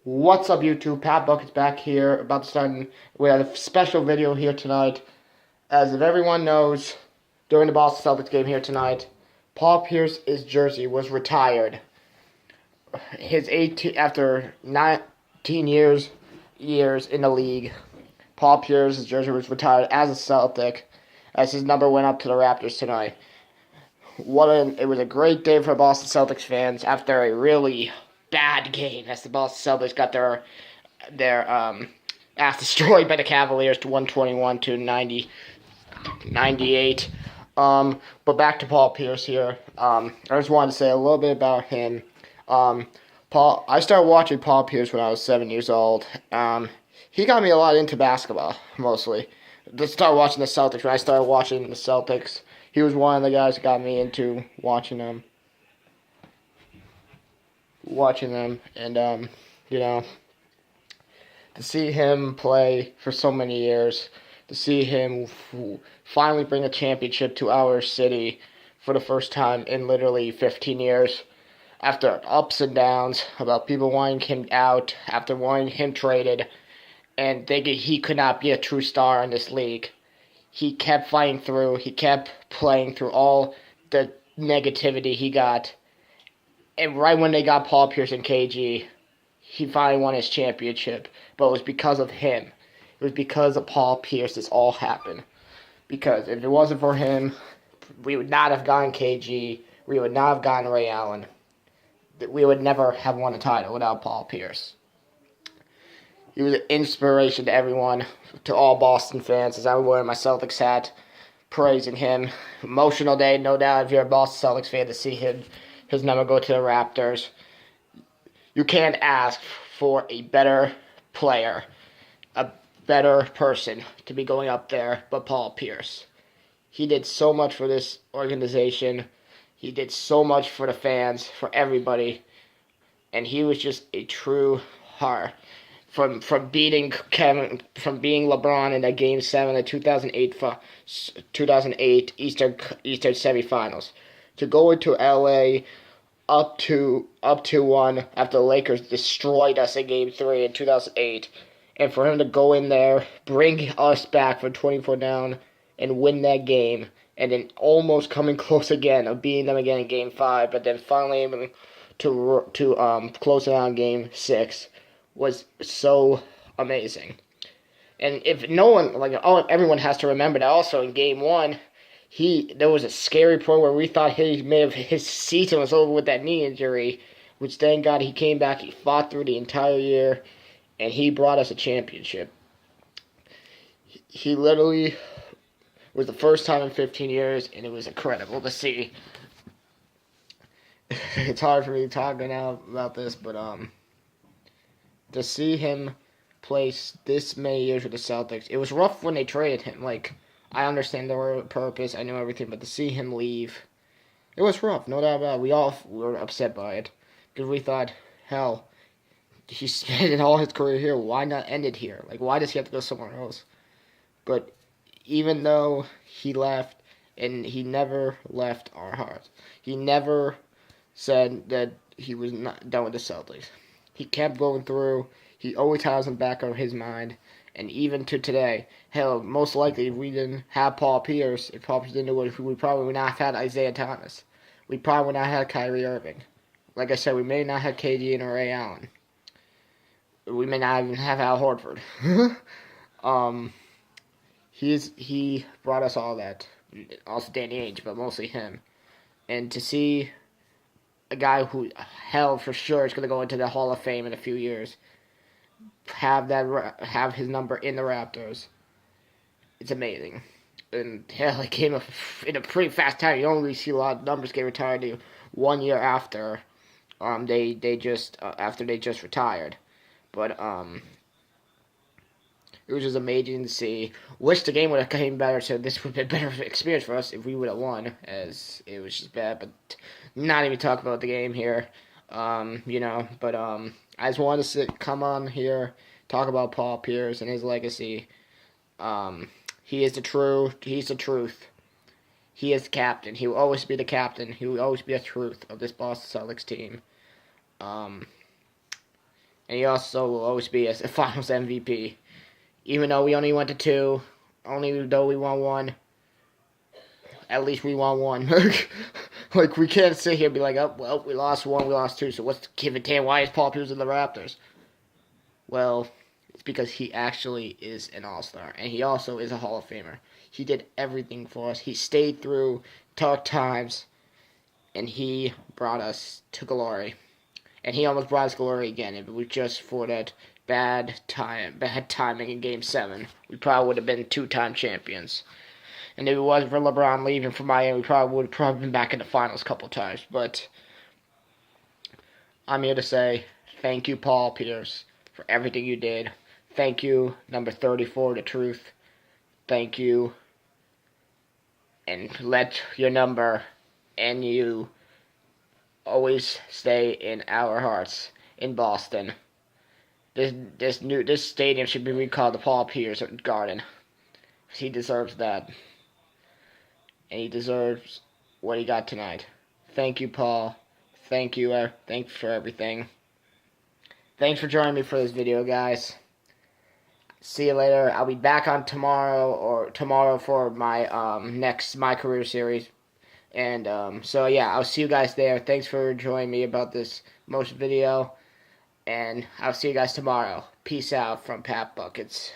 What's up, YouTube? Pat Buckets back here, about to start. We have a special video here tonight. As if everyone knows, during the Boston Celtics game here tonight, Paul Pierce's jersey was retired. After 19 years in the league, Paul Pierce's jersey was retired as a Celtic, as his number went up to the Raptors tonight. It was a great day for Boston Celtics fans after a really bad game, as the Boston Celtics got their ass destroyed by the Cavaliers to 121 to 98. But back to Paul Pierce here. I just wanted to say a little bit about him. I started watching Paul Pierce when I was 7 years old. He got me a lot into basketball, mostly. To start watching the Celtics. When I started watching the Celtics, he was one of the guys that got me into watching them. And to see him play for so many years, to see him finally bring a championship to our city for the first time in literally 15 years, after ups and downs about people wanting him out, after wanting him traded, and thinking he could not be a true star in this league. He kept fighting through. He kept playing through all the negativity he got. And right when they got Paul Pierce and KG, he finally won his championship. But it was because of him. It was because of Paul Pierce this all happened. Because if it wasn't for him, we would not have gotten KG. We would not have gotten Ray Allen. We would never have won a title without Paul Pierce. He was an inspiration to everyone, to all Boston fans, as I was wearing my Celtics hat, praising him. Emotional day, no doubt, if you're a Boston Celtics fan, to see his number go to the Raptors. You can't ask for a better player, a better person to be going up there but Paul Pierce. He did so much for this organization. He did so much for the fans, for everybody. And he was just a true heart. From beating LeBron in that Game 7 of 2008 Eastern semifinals, to go into LA up to 1 after the Lakers destroyed us in Game 3 in 2008, and for him to go in there, bring us back from 24 down and win that game, and then almost coming close again of beating them again in Game 5, but then finally able to close it out in Game 6, was so amazing. And if no one, everyone has to remember that also in Game 1, there was a scary point where we thought his season was over with that knee injury, which thank God he came back, he fought through the entire year, and he brought us a championship. He literally was the first time in 15 years, and it was incredible to see. It's hard for me to talk now about this, but to see him play this many years with the Celtics, it was rough when they traded him. I understand their purpose, I know everything, but to see him leave, it was rough, no doubt about it. We all were upset by it, because we thought, hell, he spent all his career here, why not end it here? Why does he have to go somewhere else? But even though he left, and he never left our hearts, he never said that he was not done with the Celtics. He kept going through. He always has in the back of his mind. And even to today, hell, most likely if we didn't have Paul Pierce, if Paul Pierce didn't do it, we probably would not have had Isaiah Thomas. We probably would not have had Kyrie Irving. Like I said, we may not have KD and Ray Allen. We may not even have Al Horford. He brought us all that. Also Danny Ainge, but mostly him. And to see a guy who, hell, for sure is going to go into the Hall of Fame in a few years, have his number in the Raptors, it's amazing. And hell, it came in a pretty fast time. You don't really see a lot of numbers get retired 1 year after they just retired. But it was just amazing to see. Wish the game would have came better, so this would have been a better experience for us if we would have won, as it was just bad. But not even talk about the game here, But I just wanted to come on here, talk about Paul Pierce and his legacy. He's the truth. He is the captain. He will always be the captain. He will always be the truth of this Boston Celtics team. and he also will always be a Finals MVP. Even though we only went to 2, only though we won 1, at least we won 1. Like, we can't sit here and be like, oh, well, we lost 1, we lost 2, so what's give it damn? Why is Paul Pierce in the Raptors? Well, it's because he actually is an all-star, and he also is a Hall of Famer. He did everything for us. He stayed through tough times, and he brought us to glory. And he almost brought us glory again. If it was just for that bad timing in Game 7, we probably would have been 2-time champions. And if it wasn't for LeBron leaving for Miami, we probably would have been back in the finals a couple times. But I'm here to say thank you, Paul Pierce, for everything you did. Thank you, number 34, The Truth. Thank you. And let your number and you always stay in our hearts in Boston. This stadium should be recalled the Paul Pierce Garden. He deserves that. And he deserves what he got tonight. Thank you, Paul. Thank you. Thanks for everything. Thanks for joining me for this video, guys. See you later. I'll be back on tomorrow for my next My Career series. And so yeah, I'll see you guys there. Thanks for joining me about this most video. And I'll see you guys tomorrow. Peace out from Pat Buckets.